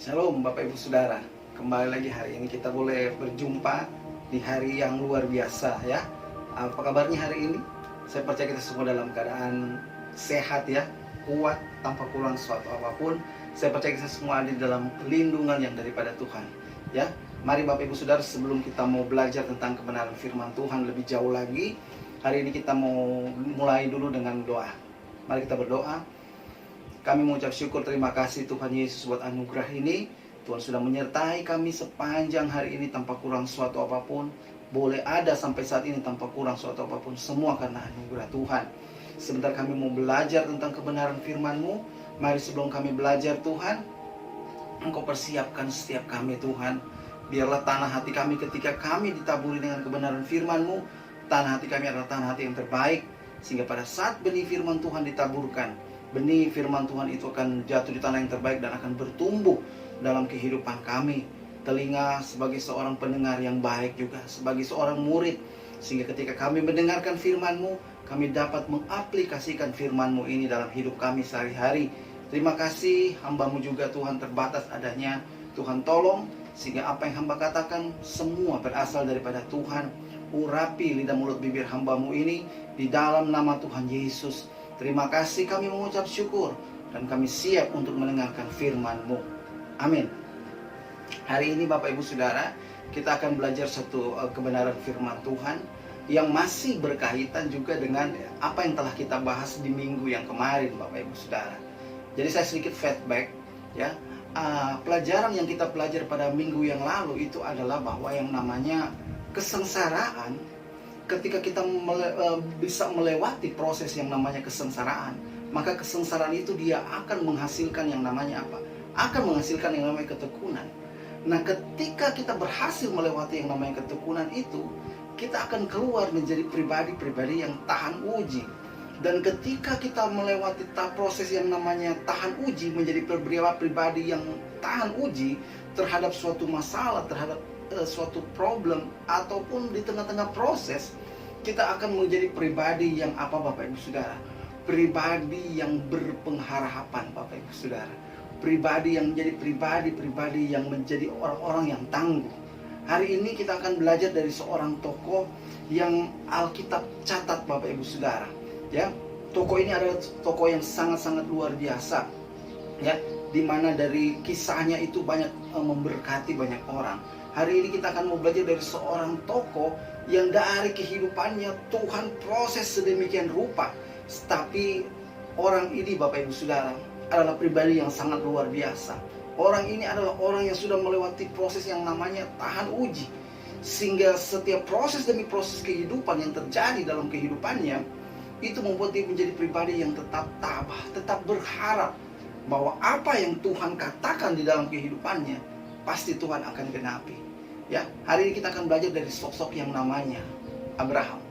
Shalom Bapak Ibu Saudara. Kembali lagi hari ini kita boleh berjumpa di hari yang luar biasa ya. Apa kabarnya hari ini? Saya percaya kita semua dalam keadaan sehat ya, kuat tanpa kurang suatu apapun. Saya percaya kita semua ada di dalam lindungan yang daripada Tuhan ya. Mari Bapak Ibu Saudara, sebelum kita mau belajar tentang kebenaran firman Tuhan lebih jauh lagi, hari ini kita mau mulai dulu dengan doa. Mari kita berdoa. Kami mengucap syukur, terima kasih Tuhan Yesus buat anugerah ini. Tuhan sudah menyertai kami sepanjang hari ini tanpa kurang suatu apapun. Boleh ada sampai saat ini tanpa kurang suatu apapun. Semua karena anugerah Tuhan. Sebentar kami mau belajar tentang kebenaran firman-Mu. Mari sebelum kami belajar Tuhan, Engkau persiapkan setiap kami Tuhan. Biarlah tanah hati kami ketika kami ditaburi dengan kebenaran firman-Mu, tanah hati kami adalah tanah hati yang terbaik. Sehingga pada saat benih firman Tuhan ditaburkan, benih firman Tuhan itu akan jatuh di tanah yang terbaik dan akan bertumbuh dalam kehidupan kami. Telinga sebagai seorang pendengar yang baik juga, sebagai seorang murid. Sehingga ketika kami mendengarkan firman-Mu, kami dapat mengaplikasikan firman-Mu ini dalam hidup kami sehari-hari. Terima kasih, hamba-Mu juga Tuhan terbatas adanya. Tuhan tolong, sehingga apa yang hamba katakan semua berasal daripada Tuhan. Urapi lidah mulut bibir hamba-Mu ini di dalam nama Tuhan Yesus. Terima kasih, kami mengucap syukur dan kami siap untuk mendengarkan firman-Mu. Amin. Hari ini Bapak Ibu Saudara, kita akan belajar satu kebenaran firman Tuhan yang masih berkaitan juga dengan apa yang telah kita bahas di minggu yang kemarin Bapak Ibu Saudara. Jadi saya sedikit feedback ya. Pelajaran yang kita pelajari pada minggu yang lalu itu adalah bahwa yang namanya kesengsaraan, ketika kita bisa melewati proses yang namanya kesengsaraan, maka kesengsaraan itu dia akan menghasilkan yang namanya apa? Akan menghasilkan yang namanya ketekunan. Nah, ketika kita berhasil melewati yang namanya ketekunan itu, kita akan keluar menjadi pribadi-pribadi yang tahan uji. Dan ketika kita melewati proses yang namanya tahan uji, menjadi pribadi yang tahan uji terhadap suatu masalah, terhadap suatu problem, ataupun di tengah-tengah proses, kita akan menjadi pribadi yang apa Bapak Ibu Saudara? Pribadi yang berpengharapan Bapak Ibu Saudara. Pribadi yang menjadi pribadi yang menjadi orang-orang yang tangguh. Hari ini kita akan belajar dari seorang tokoh yang Alkitab catat Bapak Ibu Saudara. Ya, tokoh ini adalah tokoh yang sangat-sangat luar biasa. Ya, dimana dari kisahnya itu banyak memberkati banyak orang. Hari ini kita akan mau belajar dari seorang tokoh yang dari kehidupannya Tuhan proses sedemikian rupa. Tapi orang ini Bapak Ibu Saudara adalah pribadi yang sangat luar biasa. Orang ini adalah orang yang sudah melewati proses yang namanya tahan uji. Sehingga setiap proses demi proses kehidupan yang terjadi dalam kehidupannya, itu membuat dia menjadi pribadi yang tetap tabah, tetap berharap bahwa apa yang Tuhan katakan di dalam kehidupannya pasti Tuhan akan genapi. Ya, hari ini kita akan belajar dari sosok yang namanya Abraham.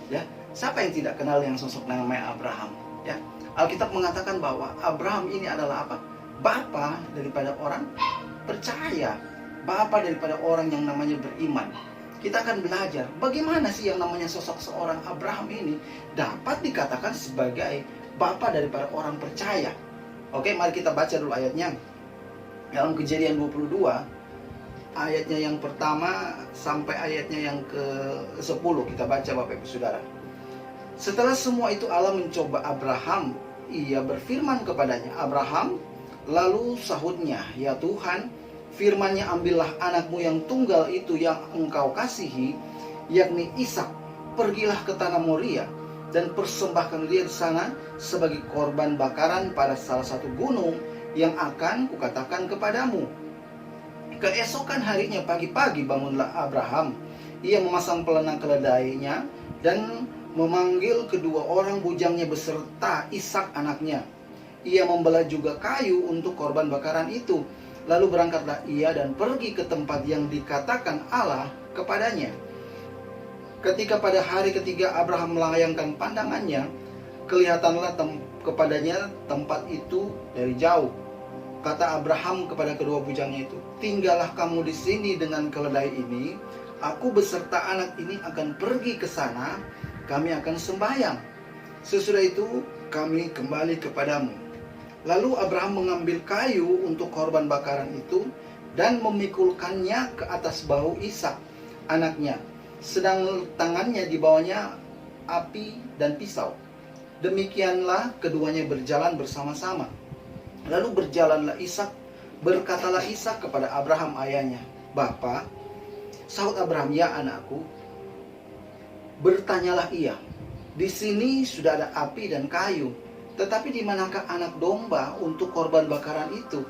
Ya, siapa yang tidak kenal yang sosok namanya Abraham? Ya, Alkitab mengatakan bahwa Abraham ini adalah apa? Bapa daripada orang percaya, bapa daripada orang yang namanya beriman. Kita akan belajar bagaimana sih yang namanya sosok seorang Abraham ini dapat dikatakan sebagai bapa daripada orang percaya. Oke, mari kita baca dulu ayatnya. Dalam Kejadian 22, ayatnya yang pertama sampai ayatnya yang ke-10 kita baca Bapak Ibu Saudara. Setelah semua itu Allah mencoba Abraham, ia berfirman kepadanya, Abraham, lalu sahutnya, ya Tuhan, firman-Nya, ambillah anakmu yang tunggal itu yang engkau kasihi, yakni Ishak, pergilah ke tanah Moria dan persembahkan dia di sana sebagai korban bakaran pada salah satu gunung yang akan kukatakan kepadamu. Keesokan harinya pagi-pagi bangunlah Abraham. Ia memasang pelana keledainya dan memanggil kedua orang bujangnya beserta Ishak anaknya. Ia membelah juga kayu untuk korban bakaran itu. Lalu berangkatlah ia dan pergi ke tempat yang dikatakan Allah kepadanya. Ketika pada hari ketiga Abraham melayangkan pandangannya, kelihatanlah kepadanya tempat itu dari jauh. Kata Abraham kepada kedua bujangnya itu, tinggallah kamu di sini dengan keledai ini. Aku beserta anak ini akan pergi ke sana. Kami akan sembahyang. Sesudah itu kami kembali kepadamu. Lalu Abraham mengambil kayu untuk korban bakaran itu dan memikulkannya ke atas bahu Ishak, anaknya. Sedang tangannya di bawahnya api dan pisau. Demikianlah keduanya berjalan bersama-sama. Lalu berjalanlah Ishak, berkatalah Ishak kepada Abraham ayahnya, "Bapa." Sahut Abraham, "Ya anakku." Bertanyalah ia, "Di sini sudah ada api dan kayu, tetapi di manakah anak domba untuk korban bakaran itu?"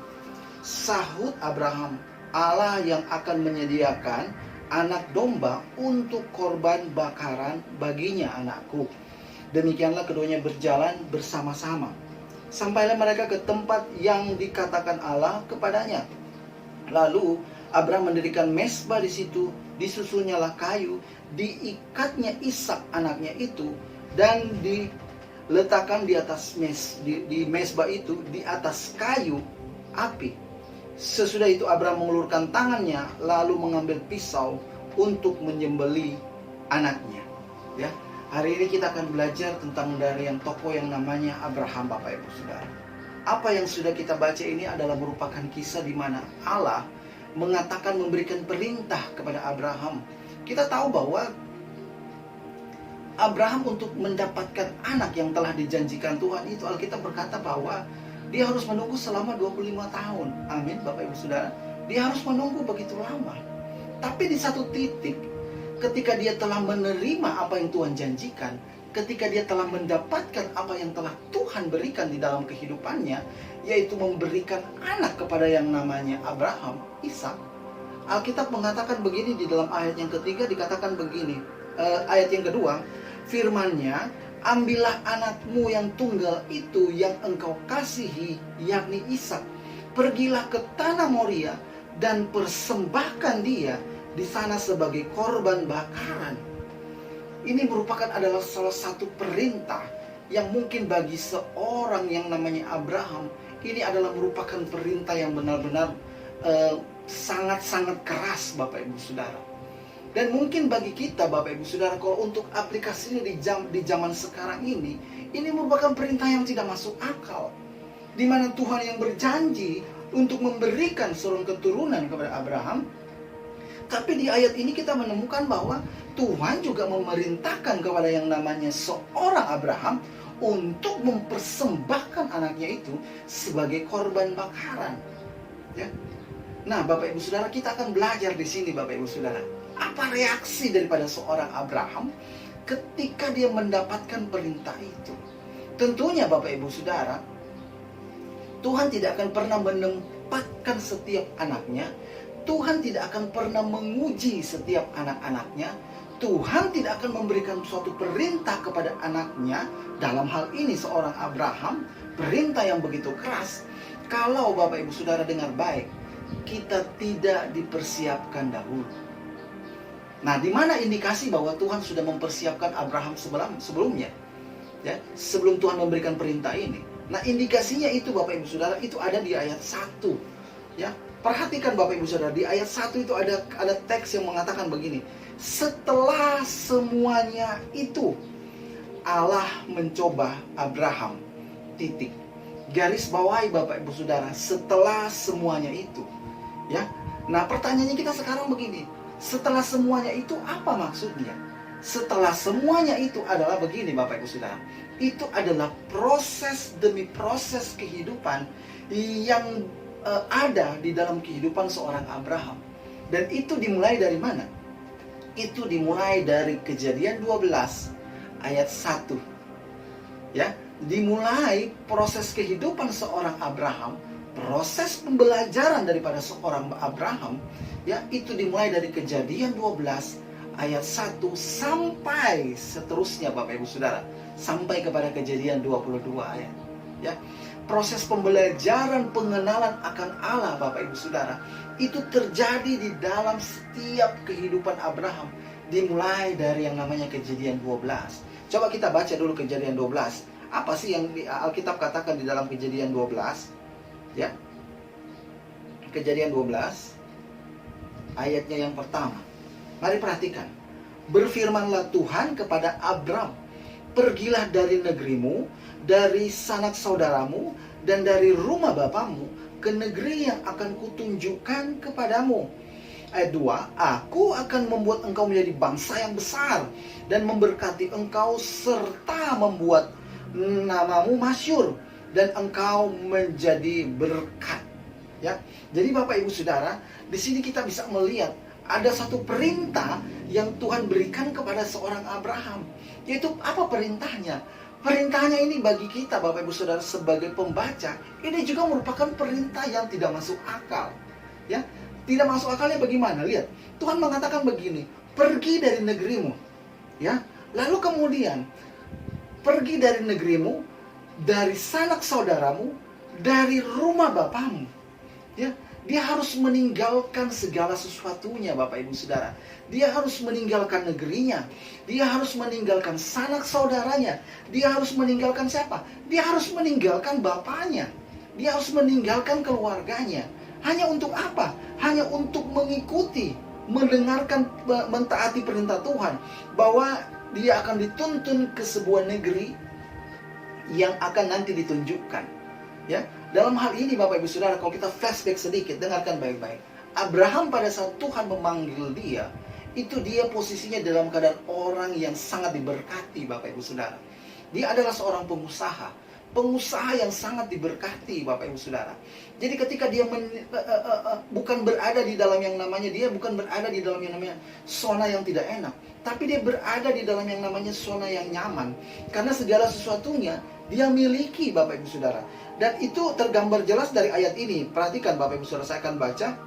Sahut Abraham, "Allah yang akan menyediakan anak domba untuk korban bakaran baginya, anakku." Demikianlah keduanya berjalan bersama-sama. Sampailah mereka ke tempat yang dikatakan Allah kepadanya. Lalu Abraham mendirikan mezbah di situ, disusunyalah kayu, diikatnya Ishak anaknya itu, dan diletakkan di atas di mezbah itu di atas kayu api. Sesudah itu Abraham mengulurkan tangannya lalu mengambil pisau untuk menyembelih anaknya. Ya, hari ini kita akan belajar tentang dari yang tokoh yang namanya Abraham, Bapak Ibu Saudara. Apa yang sudah kita baca ini adalah merupakan kisah di mana Allah mengatakan memberikan perintah kepada Abraham. Kita tahu bahwa Abraham untuk mendapatkan anak yang telah dijanjikan Tuhan itu, Alkitab berkata bahwa dia harus menunggu selama 25 tahun. Amin, Bapak Ibu Saudara. Dia harus menunggu begitu lama. Tapi di satu titik, ketika dia telah menerima apa yang Tuhan janjikan, ketika dia telah mendapatkan apa yang telah Tuhan berikan di dalam kehidupannya, yaitu memberikan anak kepada yang namanya Abraham, Ishak. Alkitab mengatakan begini di dalam ayat yang ketiga, dikatakan begini, ayat yang kedua, firman-Nya, "Ambillah anakmu yang tunggal itu yang engkau kasihi, yakni Ishak. Pergilah ke tanah Moria dan persembahkan dia di sana sebagai korban bakaran." Ini merupakan adalah salah satu perintah yang mungkin bagi seorang yang namanya Abraham, ini adalah merupakan perintah yang benar-benar sangat-sangat keras, Bapak Ibu Saudara. Dan mungkin bagi kita, Bapak Ibu Saudara, kalau untuk aplikasinya di zaman sekarang ini merupakan perintah yang tidak masuk akal. Di mana Tuhan yang berjanji untuk memberikan seorang keturunan kepada Abraham. Tapi di ayat ini kita menemukan bahwa Tuhan juga memerintahkan kepada yang namanya seorang Abraham untuk mempersembahkan anaknya itu sebagai korban bakaran. Ya. Nah, Bapak Ibu Saudara, kita akan belajar di sini, Bapak Ibu Saudara. Apa reaksi daripada seorang Abraham ketika dia mendapatkan perintah itu? Tentunya Bapak Ibu Saudara, Tuhan tidak akan pernah menempatkan setiap anaknya. Tuhan tidak akan pernah menguji setiap anak-anaknya. Tuhan tidak akan memberikan suatu perintah kepada anaknya. Dalam hal ini seorang Abraham, perintah yang begitu keras. Kalau Bapak Ibu Saudara dengar baik, kita tidak dipersiapkan dahulu. Nah, di mana indikasi bahwa Tuhan sudah mempersiapkan Abraham sebelumnya? Ya, sebelum Tuhan memberikan perintah ini. Nah, indikasinya itu Bapak Ibu Saudara, itu ada di ayat 1. Ya, perhatikan Bapak Ibu Saudara, di ayat 1 itu ada teks yang mengatakan begini. Setelah semuanya itu, Allah mencoba Abraham. Titik. Garis bawahi Bapak Ibu Saudara, setelah semuanya itu. Ya. Nah, pertanyaannya kita sekarang begini. Setelah semuanya itu apa maksudnya? Setelah semuanya itu adalah begini Bapak Ibu Saudara. Itu adalah proses demi proses kehidupan yang ada di dalam kehidupan seorang Abraham. Dan itu dimulai dari mana? Itu dimulai dari Kejadian 12 ayat 1. Ya, dimulai proses kehidupan seorang Abraham, proses pembelajaran daripada seorang Abraham, ya, itu dimulai dari Kejadian 12 ayat 1 sampai seterusnya Bapak Ibu Saudara, sampai kepada Kejadian 22 ayat. Ya, proses pembelajaran pengenalan akan Allah Bapak Ibu Saudara, itu terjadi di dalam setiap kehidupan Abraham, dimulai dari yang namanya Kejadian 12. Coba kita baca dulu Kejadian 12. Apa sih yang Alkitab katakan di dalam Kejadian 12? Ya. Kejadian 12 ayatnya yang pertama. Mari perhatikan. Berfirmanlah Tuhan kepada Abram, "Pergilah dari negerimu, dari sanak saudaramu, dan dari rumah bapamu ke negeri yang akan kutunjukkan kepadamu. Ayat 2, aku akan membuat engkau menjadi bangsa yang besar dan memberkati engkau serta membuat namamu masyhur dan engkau menjadi berkat. Ya, jadi Bapak Ibu Saudara, di sini kita bisa melihat ada satu perintah yang Tuhan berikan kepada seorang Abraham. Yaitu apa perintahnya? Perintahnya ini bagi kita Bapak Ibu Saudara sebagai pembaca, ini juga merupakan perintah yang tidak masuk akal. Ya, tidak masuk akalnya bagaimana? Lihat, Tuhan mengatakan begini, pergi dari negerimu. Ya, lalu kemudian pergi dari negerimu, dari sanak saudaramu, dari rumah bapamu. Ya, dia harus meninggalkan segala sesuatunya Bapak Ibu Saudara. Dia harus meninggalkan negerinya. Dia harus meninggalkan sanak saudaranya. Dia harus meninggalkan siapa? Dia harus meninggalkan bapaknya. Dia harus meninggalkan keluarganya. Hanya untuk apa? Hanya untuk mengikuti, mendengarkan, mentaati perintah Tuhan. Bahwa dia akan dituntun ke sebuah negeri yang akan nanti ditunjukkan. Ya, dalam hal ini Bapak Ibu Saudara, kalau kita flashback sedikit, dengarkan baik-baik. Abraham pada saat Tuhan memanggil dia, itu dia posisinya dalam keadaan orang yang sangat diberkati Bapak Ibu Saudara. Dia adalah seorang pengusaha yang sangat diberkati Bapak Ibu Saudara. Jadi ketika dia bukan berada di dalam yang namanya, dia bukan berada di dalam yang namanya zona yang tidak enak, tapi dia berada di dalam yang namanya zona yang nyaman. Karena segala sesuatunya dia miliki Bapak Ibu Saudara. Dan itu tergambar jelas dari ayat ini. Perhatikan Bapak Ibu Saudara, saya akan baca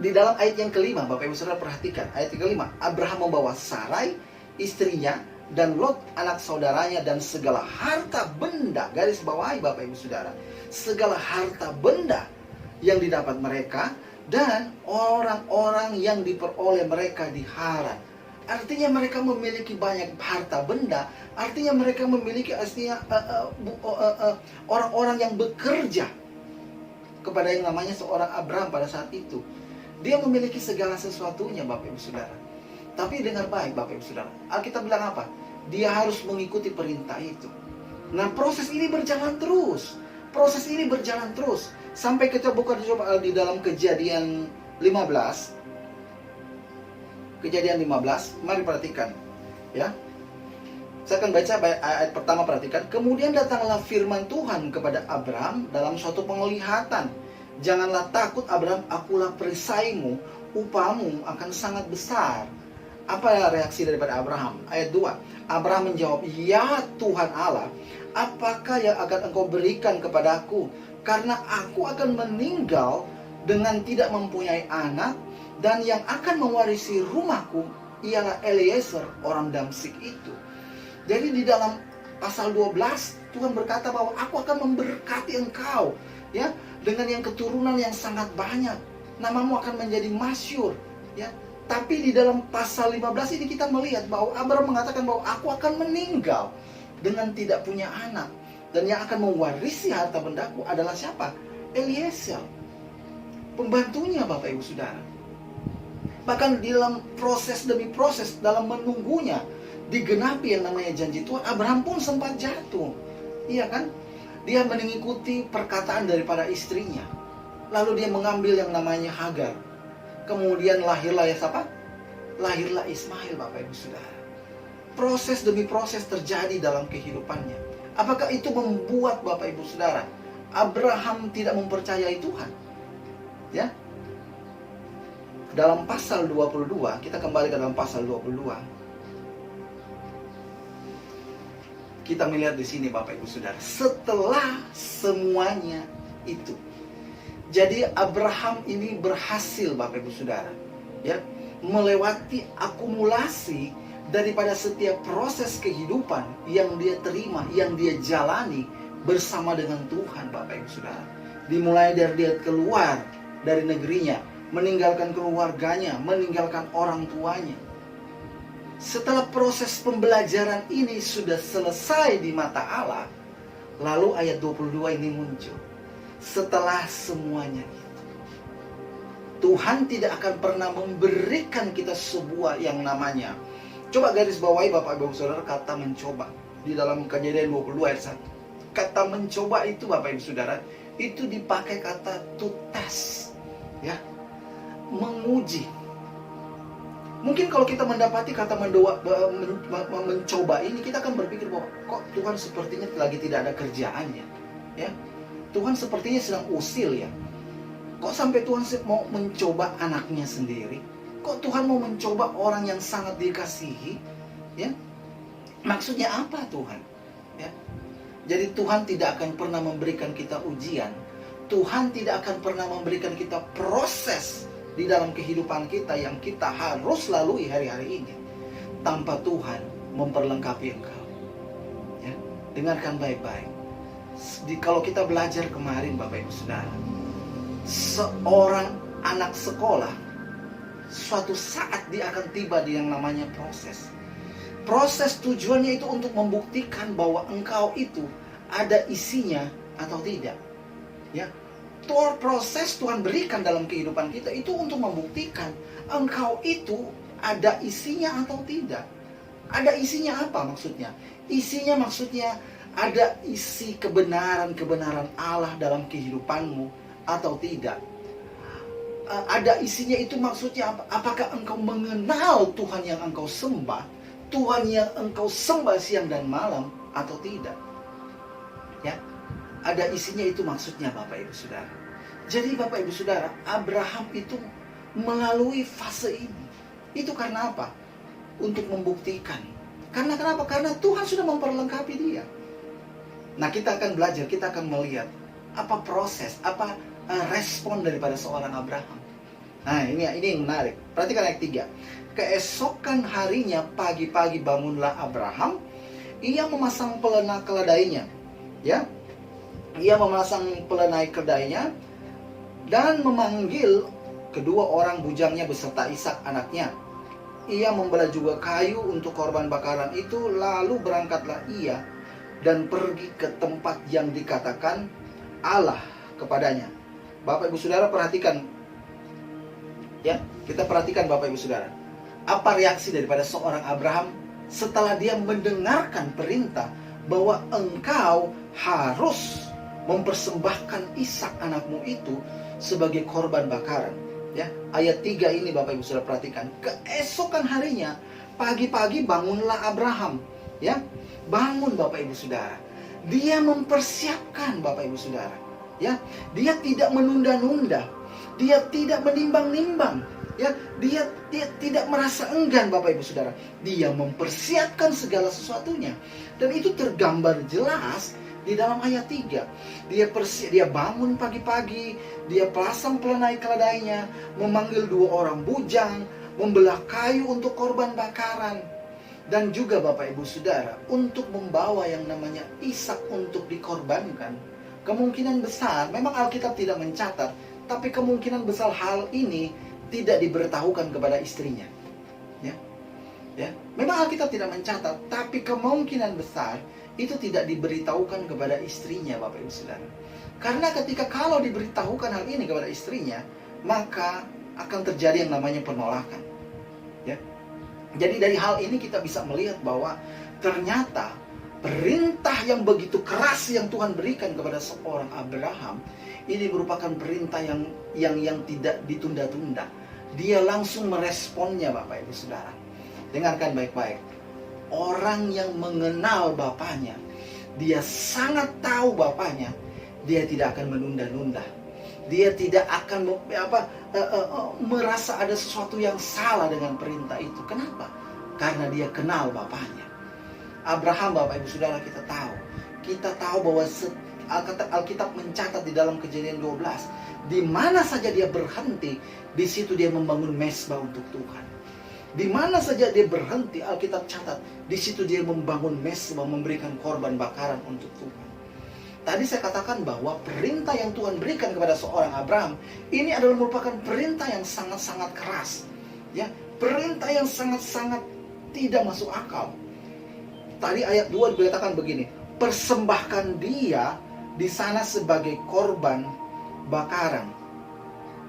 di dalam ayat yang kelima. Bapak Ibu Saudara perhatikan ayat yang kelima. Abraham membawa Sarai istrinya dan Lot anak saudaranya dan segala harta benda, garis bawahi Bapak Ibu Saudara, segala harta benda yang didapat mereka dan orang-orang yang diperoleh mereka di Haran. Artinya mereka memiliki banyak harta benda. Artinya mereka memiliki orang-orang yang bekerja kepada yang namanya seorang Abraham pada saat itu. Dia memiliki segala sesuatunya Bapak Ibu Saudara. Tapi dengar baik Bapak Ibu Saudara, Alkitab bilang apa? Dia harus mengikuti perintah itu. Nah, proses ini berjalan terus. Proses ini berjalan terus sampai kita buka coba di dalam Kejadian 15. Kejadian 15, mari perhatikan. Ya. Saya akan baca ayat pertama, perhatikan. Kemudian datanglah firman Tuhan kepada Abraham dalam suatu penglihatan. Janganlah takut Abraham, akulah perisaimu, upahmu akan sangat besar. Apa reaksi daripada Abraham? Ayat 2. Abraham menjawab, ya Tuhan Allah, apakah yang akan engkau berikan kepadaku? Karena aku akan meninggal dengan tidak mempunyai anak, dan yang akan mewarisi rumahku ialah Eliezer orang Damsik itu. Jadi di dalam pasal 12 Tuhan berkata bahwa aku akan memberkati engkau, ya, dengan yang keturunan yang sangat banyak. Namamu akan menjadi masyhur, ya. Tapi di dalam pasal 15 ini kita melihat bahwa Abraham mengatakan bahwa aku akan meninggal dengan tidak punya anak, dan yang akan mewarisi harta bendaku adalah siapa? Eliezer, pembantunya Bapak Ibu Saudara. Bahkan di dalam proses demi proses, dalam menunggunya digenapi yang namanya janji Tuhan, Abraham pun sempat jatuh. Iya kan? Dia mengikuti perkataan daripada istrinya. Lalu dia mengambil yang namanya Hagar. Kemudian lahirlah ya siapa? Lahirlah Ismail Bapak Ibu Saudara. Proses demi proses terjadi dalam kehidupannya. Apakah itu membuat Bapak Ibu Saudara Abraham tidak mempercayai Tuhan? Ya. Dalam pasal 22, kita kembali ke dalam pasal 22. Kita melihat di sini Bapak Ibu Saudara, setelah semuanya itu. Jadi Abraham ini berhasil Bapak Ibu Saudara, ya, melewati akumulasi daripada setiap proses kehidupan yang dia terima, yang dia jalani bersama dengan Tuhan Bapak Ibu Saudara. Dimulai dari dia keluar dari negerinya, meninggalkan keluarganya, meninggalkan orang tuanya. Setelah proses pembelajaran ini sudah selesai di mata Allah, lalu ayat 22 ini muncul. Setelah semuanya itu, Tuhan tidak akan pernah memberikan kita sebuah yang namanya, coba garis bawahi Bapak Ibu Saudara kata mencoba di dalam Kejadian 22 ayat 1. kata mencoba itu Bapak Ibu Saudara, itu dipakai kata to test, ya, menguji. Mungkin kalau kita mendapati kata mencoba ini, kita akan berpikir bahwa kok Tuhan sepertinya lagi tidak ada kerjaannya, ya. Tuhan sepertinya sedang usil, ya. Kok sampai Tuhan mau mencoba anaknya sendiri? Kok Tuhan mau mencoba orang yang sangat dikasihi, ya? Maksudnya apa Tuhan? Ya. Jadi Tuhan tidak akan pernah memberikan kita ujian. Tuhan tidak akan pernah memberikan kita proses di dalam kehidupan kita yang kita harus lalui hari-hari ini tanpa Tuhan memperlengkapi engkau. Ya. Dengarkan baik-baik. Kalau kita belajar kemarin Bapak Ibu Saudara, seorang anak sekolah suatu saat dia akan tiba di yang namanya proses. Proses tujuannya itu untuk membuktikan bahwa engkau itu ada isinya atau tidak. Ya, proses Tuhan berikan dalam kehidupan kita itu untuk membuktikan engkau itu ada isinya atau tidak. Ada isinya apa maksudnya? Isinya maksudnya ada isi kebenaran-kebenaran Allah dalam kehidupanmu atau tidak. Ada isinya itu maksudnya apa? Apakah engkau mengenal Tuhan yang engkau sembah? Tuhan yang engkau sembah siang dan malam atau tidak? Ya, ada isinya itu maksudnya Bapak Ibu Saudara. Jadi Bapak Ibu Saudara, Abraham itu melalui fase ini. Itu karena apa? Untuk membuktikan. Karena kenapa? Karena Tuhan sudah memperlengkapi dia. Nah, kita akan belajar, kita akan melihat apa proses, apa respon daripada seorang Abraham. Nah, ini yang menarik. Perhatikan ayat 3. Keesokan harinya pagi-pagi bangunlah Abraham. Ia memasang pelana keledainya. Ya. Ia memasang pelana keledainya dan memanggil kedua orang bujangnya beserta Ishak anaknya. Ia membelah juga kayu untuk korban bakaran itu, lalu berangkatlah ia dan pergi ke tempat yang dikatakan Allah kepadanya. Bapak Ibu Saudara perhatikan. Ya, kita perhatikan Bapak Ibu Saudara. Apa reaksi daripada seorang Abraham setelah dia mendengarkan perintah bahwa engkau harus mempersembahkan Ishak anakmu itu sebagai korban bakaran. Ya, ayat 3 ini Bapak Ibu Saudara perhatikan. Keesokan harinya pagi-pagi bangunlah Abraham. Ya, bangun Bapak Ibu Saudara. Dia mempersiapkan Bapak Ibu Saudara. Ya, dia tidak menunda-nunda. Dia tidak menimbang-nimbang. Ya, dia tidak merasa enggan Bapak Ibu Saudara. Dia mempersiapkan segala sesuatunya. Dan itu tergambar jelas di dalam ayat 3. Dia bangun pagi-pagi, dia pasang pelanai keledainya, memanggil dua orang bujang, membelah kayu untuk korban bakaran. Dan juga Bapak Ibu Saudara, untuk membawa yang namanya Ishak untuk dikorbankan. Kemungkinan besar, memang Alkitab tidak mencatat, tapi kemungkinan besar hal ini tidak diberitahukan kepada istrinya. Ya, memang Alkitab tidak mencatat, tapi kemungkinan besar itu tidak diberitahukan kepada istrinya, Bapak Ibu Saudara. Karena kalau diberitahukan hal ini kepada istrinya, maka akan terjadi yang namanya penolakan. Ya. Jadi dari hal ini kita bisa melihat bahwa ternyata perintah yang begitu keras yang Tuhan berikan kepada seorang Abraham ini merupakan perintah yang tidak ditunda-tunda. Dia langsung meresponnya Bapak Ibu Saudara. Dengarkan baik-baik. Orang yang mengenal Bapaknya, dia sangat tahu Bapaknya, dia tidak akan menunda-nunda. Dia tidak akan merasa ada sesuatu yang salah dengan perintah itu. Kenapa? Karena dia kenal Bapaknya. Abraham Bapak Ibu Saudara kita tahu bahwa Alkitab mencatat di dalam Kejadian 12, di mana saja dia berhenti, di situ dia membangun mezbah untuk Tuhan. Di mana saja dia berhenti, Alkitab catat, di situ dia membangun mezbah, memberikan korban bakaran untuk Tuhan. Tadi saya katakan bahwa perintah yang Tuhan berikan kepada seorang Abraham ini adalah merupakan perintah yang sangat-sangat keras. Ya, perintah yang sangat-sangat tidak masuk akal. Tadi ayat 2 dikatakan begini, persembahkan dia di sana sebagai korban bakaran.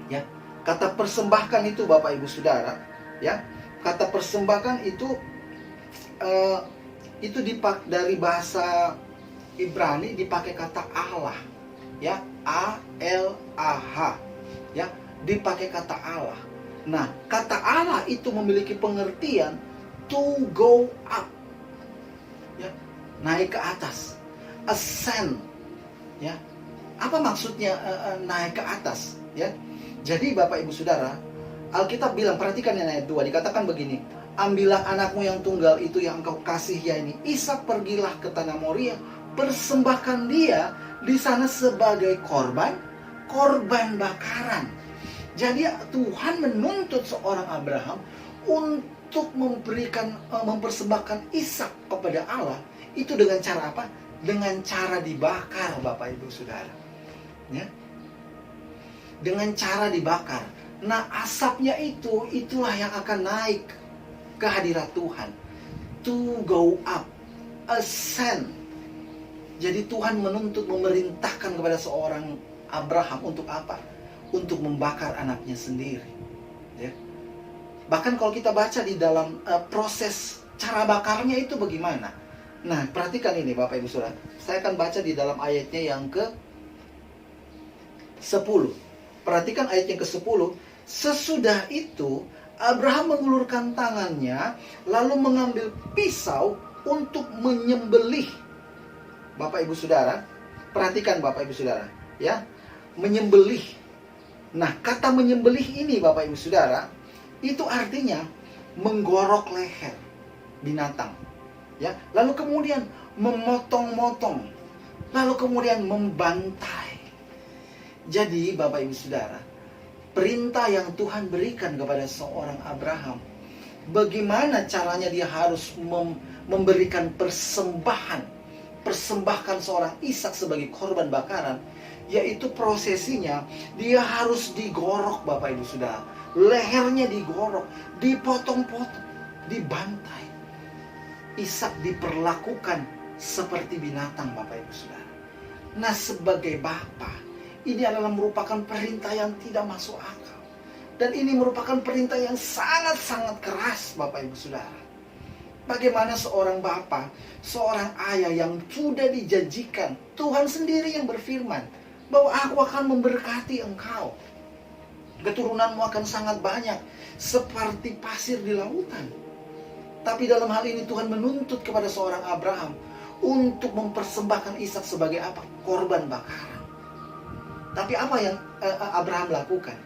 Ya, kata persembahkan itu Bapak Ibu Saudara, ya, kata persembahkan itu dipak dari bahasa Ibrani dipakai kata Allah, ya, A-L-A-H, ya, dipakai kata Allah. Nah, kata Allah itu memiliki pengertian to go up, ya, naik ke atas, ascend, ya. Apa maksudnya naik ke atas, ya? Jadi Bapak Ibu Saudara, Alkitab bilang, perhatikan yang ayat 2, dikatakan begini, ambillah anakmu yang tunggal itu yang engkau kasih, yakni Ishak, pergilah ke tanah Moria, persembahkan dia di sana sebagai korban bakaran. Jadi Tuhan menuntut seorang Abraham untuk mempersembahkan Ishak kepada Allah. Itu dengan cara apa? Dengan cara dibakar, Bapak Ibu Saudara, ya. Dengan cara dibakar. Nah, asapnya itulah yang akan naik ke hadirat Tuhan. To go up, ascend. Jadi Tuhan menuntut, memerintahkan kepada seorang Abraham untuk apa? Untuk membakar anaknya sendiri, ya. Bahkan kalau kita baca di dalam proses cara bakarnya itu bagaimana. Nah, perhatikan ini Bapak Ibu Saudara. Saya akan baca di dalam ayatnya yang ke-10. Perhatikan ayat yang ke-10. Sesudah itu Abraham mengulurkan tangannya, lalu mengambil pisau untuk menyembelih. Bapak Ibu Saudara, perhatikan Bapak Ibu Saudara, ya, menyembelih. Nah, kata menyembelih ini Bapak Ibu Saudara, itu artinya menggorok leher binatang, ya. Lalu kemudian memotong-motong, lalu kemudian membantai. Jadi Bapak Ibu Saudara, perintah yang Tuhan berikan kepada seorang Abraham, bagaimana caranya dia harus memberikan persembahkan seorang Ishak sebagai korban bakaran, yaitu prosesinya dia harus digorok Bapak Ibu Saudara. Lehernya digorok, dipotong-potong, dibantai. Ishak diperlakukan seperti binatang Bapak Ibu Saudara. Nah, sebagai bapa, ini adalah merupakan perintah yang tidak masuk akal. Dan ini merupakan perintah yang sangat-sangat keras Bapak Ibu Saudara. Bagaimana seorang bapa, seorang ayah yang sudah dijanjikan, Tuhan sendiri yang berfirman bahwa aku akan memberkati engkau, keturunanmu akan sangat banyak seperti pasir di lautan. Tapi dalam hal ini Tuhan menuntut kepada seorang Abraham untuk mempersembahkan Ishak sebagai apa? Korban bakaran. Tapi apa yang Abraham lakukan?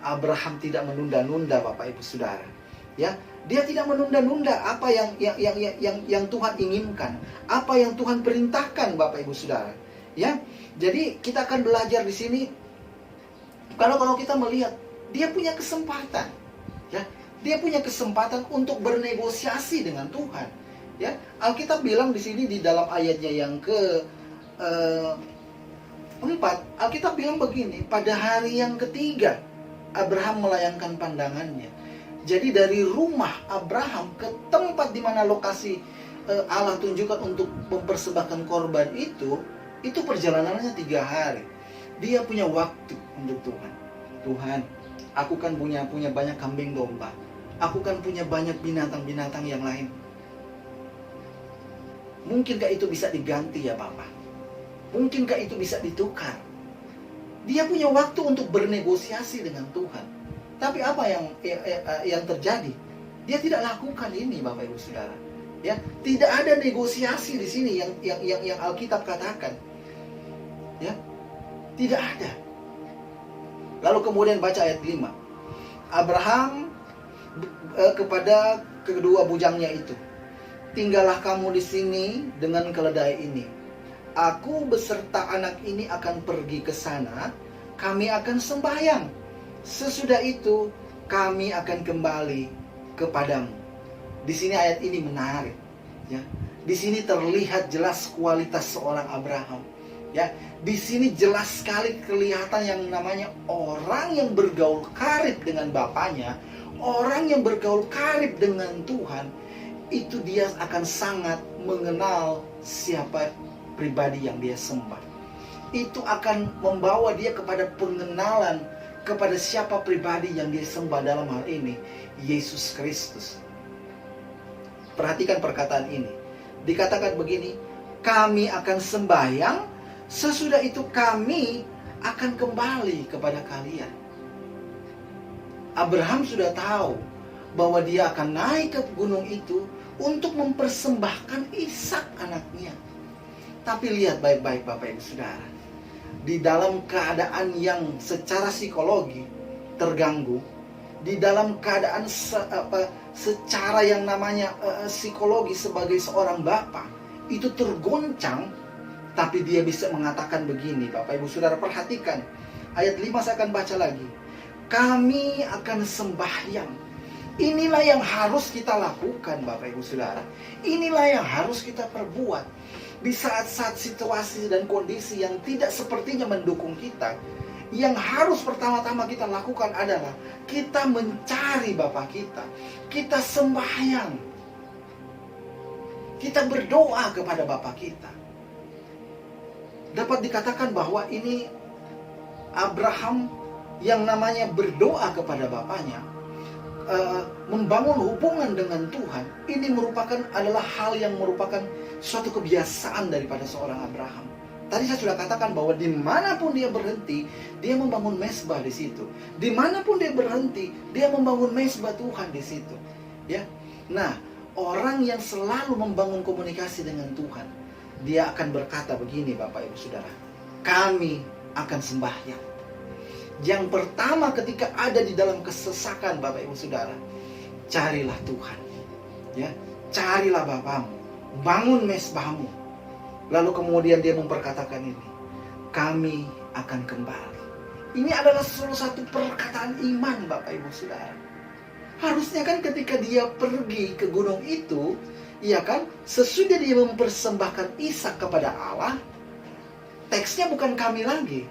Abraham tidak menunda-nunda Bapak Ibu Saudara, ya. Dia tidak menunda-nunda apa yang Tuhan inginkan, apa yang Tuhan perintahkan Bapak Ibu Saudara, ya. Jadi kita akan belajar di sini, kalau kita melihat dia punya kesempatan, ya. Dia punya kesempatan untuk bernegosiasi dengan Tuhan, ya. Alkitab bilang di sini di dalam ayatnya yang ke-4, Alkitab bilang begini, pada hari yang ketiga Abraham melayangkan pandangannya. Jadi dari rumah Abraham ke tempat di mana lokasi Allah tunjukkan untuk mempersembahkan korban itu perjalanannya 3 hari. Dia punya waktu untuk Tuhan. Tuhan, aku kan punya banyak kambing domba. Aku kan punya banyak binatang-binatang yang lain. Mungkinkah itu bisa diganti ya Bapak? Mungkinkah itu bisa ditukar? Dia punya waktu untuk bernegosiasi dengan Tuhan. Tapi apa yang terjadi? Dia tidak lakukan ini Bapak Ibu Saudara. Ya, tidak ada negosiasi di sini yang Alkitab katakan. Ya, tidak ada. Lalu kemudian baca ayat 5. Abraham kepada kedua bujangnya itu, tinggallah kamu di sini dengan keledai ini. Aku beserta anak ini akan pergi ke sana. Kami akan sembahyang. Sesudah itu kami akan kembali kepadamu. Di sini ayat ini menarik, ya. Di sini terlihat jelas kualitas seorang Abraham, ya. Di sini jelas sekali kelihatan yang namanya orang yang bergaul karib dengan bapaknya, orang yang bergaul karib dengan Tuhan, itu dia akan sangat mengenal siapa pribadi yang dia sembah. Itu akan membawa dia kepada pengenalan kepada siapa pribadi yang dia sembah, dalam hal ini Yesus Kristus. Perhatikan perkataan ini. Dikatakan begini, kami akan sembahyang, sesudah itu kami akan kembali kepada kalian. Abraham sudah tahu bahwa dia akan naik ke gunung itu untuk mempersembahkan Ishak anaknya. Tapi lihat baik-baik Bapak Ibu Saudara, di dalam keadaan yang secara psikologi terganggu, di dalam keadaan secara yang namanya psikologi sebagai seorang bapak itu tergoncang, tapi dia bisa mengatakan begini. Bapak Ibu Saudara perhatikan ayat 5, saya akan baca lagi. Kami akan sembahyang. Inilah yang harus kita lakukan Bapak Ibu Saudara. Inilah yang harus kita perbuat di saat-saat situasi dan kondisi yang tidak sepertinya mendukung kita. Yang harus pertama-tama kita lakukan adalah kita mencari Bapa kita. Kita sembahyang. Kita berdoa kepada Bapa kita. Dapat dikatakan bahwa ini Abraham yang namanya berdoa kepada bapaknya, membangun hubungan dengan Tuhan. Ini adalah hal yang merupakan suatu kebiasaan daripada seorang Abraham. Tadi saya sudah katakan bahwa dimanapun dia berhenti, dia membangun mezbah di situ. Dimanapun dia berhenti, dia membangun mezbah Tuhan di situ. Ya, nah orang yang selalu membangun komunikasi dengan Tuhan, dia akan berkata begini Bapak Ibu Saudara, kami akan sembahyang. Yang pertama ketika ada di dalam kesesakan Bapak Ibu Saudara, carilah Tuhan. Ya, carilah Bapamu, bangun mezbahmu. Lalu kemudian dia memperkatakan ini, kami akan kembali. Ini adalah salah satu perkataan iman Bapak Ibu Saudara. Harusnya kan ketika dia pergi ke gunung itu, ya kan, sesudah dia mempersembahkan Ishak kepada Allah, teksnya bukan kami lagi.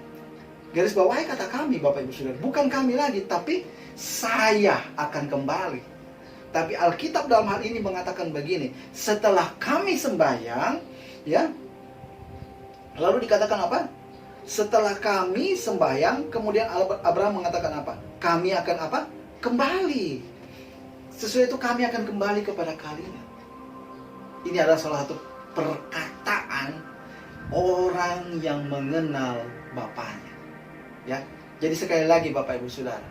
Garis bawahi kata kami Bapak Ibu Saudara, bukan kami lagi, tapi saya akan kembali. Tapi Alkitab dalam hal ini mengatakan begini, setelah kami sembahyang, ya, lalu dikatakan apa? Setelah kami sembahyang, kemudian Abraham mengatakan apa? Kami akan apa? Kembali. Sesudah itu kami akan kembali kepada kalian. Ini adalah salah satu perkataan orang yang mengenal Bapaknya. Ya, jadi sekali lagi Bapak Ibu Saudara,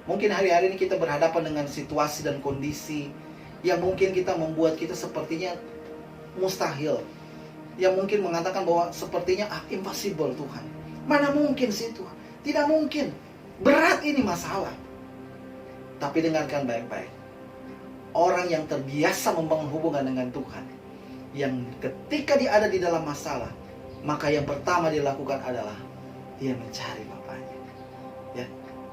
mungkin hari-hari ini kita berhadapan dengan situasi dan kondisi yang mungkin kita membuat kita sepertinya mustahil. Yang mungkin mengatakan bahwa sepertinya impossible Tuhan. Mana mungkin sih Tuhan? Tidak mungkin. Berat ini masalah. Tapi dengarkan baik-baik. Orang yang terbiasa membangun hubungan dengan Tuhan, yang ketika dia ada di dalam masalah, maka yang pertama dia lakukan adalah dia mencari Bapaknya. Ya.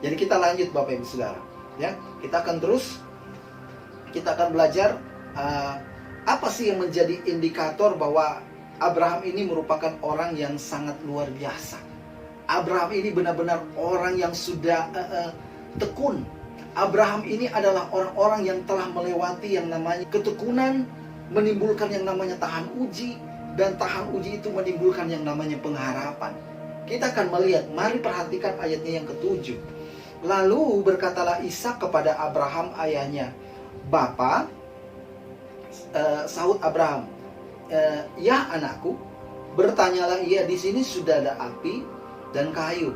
Jadi kita lanjut Bapak Ibu Saudara. Ya, kita akan terus, kita akan belajar apa sih yang menjadi indikator bahwa Abraham ini merupakan orang yang sangat luar biasa. Abraham ini benar-benar orang yang sudah tekun. Abraham ini adalah orang-orang yang telah melewati yang namanya ketekunan, menimbulkan yang namanya tahan uji, dan tahan uji itu menimbulkan yang namanya pengharapan. Kita akan melihat, mari perhatikan ayatnya yang ke-7. Lalu berkatalah Ishak kepada Abraham ayahnya, Bapa, sahut Abraham, ya anakku, bertanyalah ia, di sini sudah ada api dan kayu,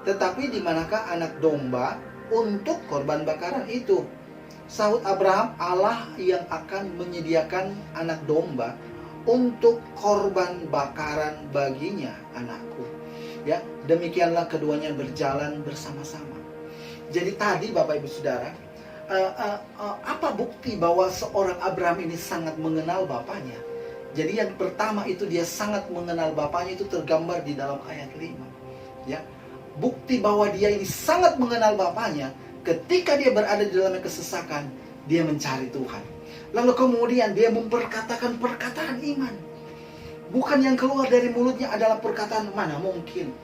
tetapi di manakah anak domba untuk korban bakaran itu? Sahut Abraham, Allah yang akan menyediakan anak domba untuk korban bakaran baginya, anakku. Ya, demikianlah keduanya berjalan bersama-sama. Jadi tadi Bapak Ibu Saudara, apa bukti bahwa seorang Abraham ini sangat mengenal bapaknya? Jadi yang pertama itu dia sangat mengenal bapaknya itu tergambar di dalam ayat 5. Ya. Bukti bahwa dia ini sangat mengenal bapaknya, ketika dia berada di dalam kesesakan, dia mencari Tuhan. Lalu kemudian dia memperkatakan perkataan iman. Bukan yang keluar dari mulutnya adalah perkataan mana mungkin.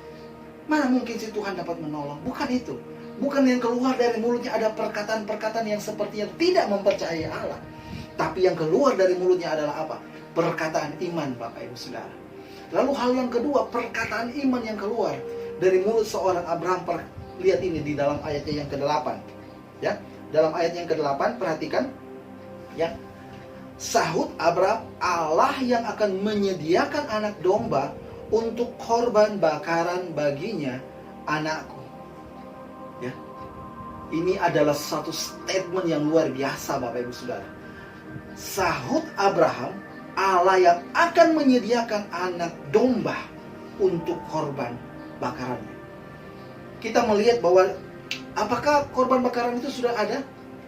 Mana mungkin si Tuhan dapat menolong. Bukan itu. Bukan yang keluar dari mulutnya ada perkataan-perkataan yang sepertinya tidak mempercayai Allah. Tapi yang keluar dari mulutnya adalah apa? Perkataan iman Bapak Ibu Saudara. Lalu hal yang kedua, perkataan iman yang keluar dari mulut seorang Abraham. Lihat ini di dalam ayatnya yang ke-8. Ya, dalam ayat yang ke-8 perhatikan. Ya. Sahut Abraham, Allah yang akan menyediakan anak domba untuk korban bakaran baginya, anakku. Ya. Ini adalah satu statement yang luar biasa, Bapak Ibu Saudara. Sahut Abraham, Allah yang akan menyediakan anak domba untuk korban bakarannya. Kita melihat bahwa apakah korban bakaran itu sudah ada?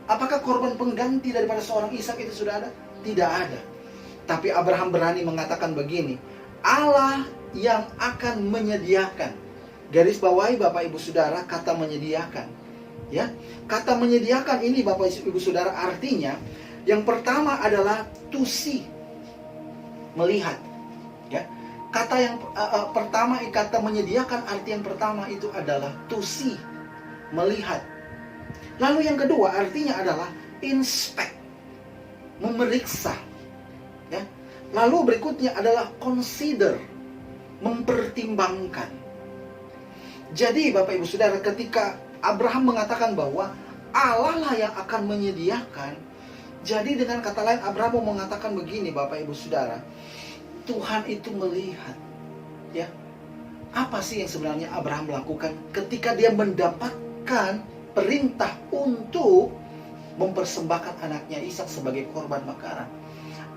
Apakah korban pengganti daripada seorang Ishak itu sudah ada? Tidak ada. Tapi Abraham berani mengatakan begini, Allah yang akan menyediakan. Garis bawahi Bapak Ibu Saudara kata menyediakan. Ya, kata menyediakan ini Bapak Ibu Saudara artinya yang pertama adalah to see, melihat. Ya, kata yang pertama, kata menyediakan arti yang pertama itu adalah to see, melihat. Lalu yang kedua artinya adalah inspect, memeriksa. Ya. Lalu berikutnya adalah consider, mempertimbangkan. Jadi Bapak Ibu Saudara, ketika Abraham mengatakan bahwa Allah lah yang akan menyediakan, jadi dengan kata lain Abraham mau mengatakan begini Bapak Ibu Saudara, Tuhan itu melihat. Ya, apa sih yang sebenarnya Abraham lakukan ketika dia mendapatkan perintah untuk mempersembahkan anaknya Ishak sebagai korban bakaran?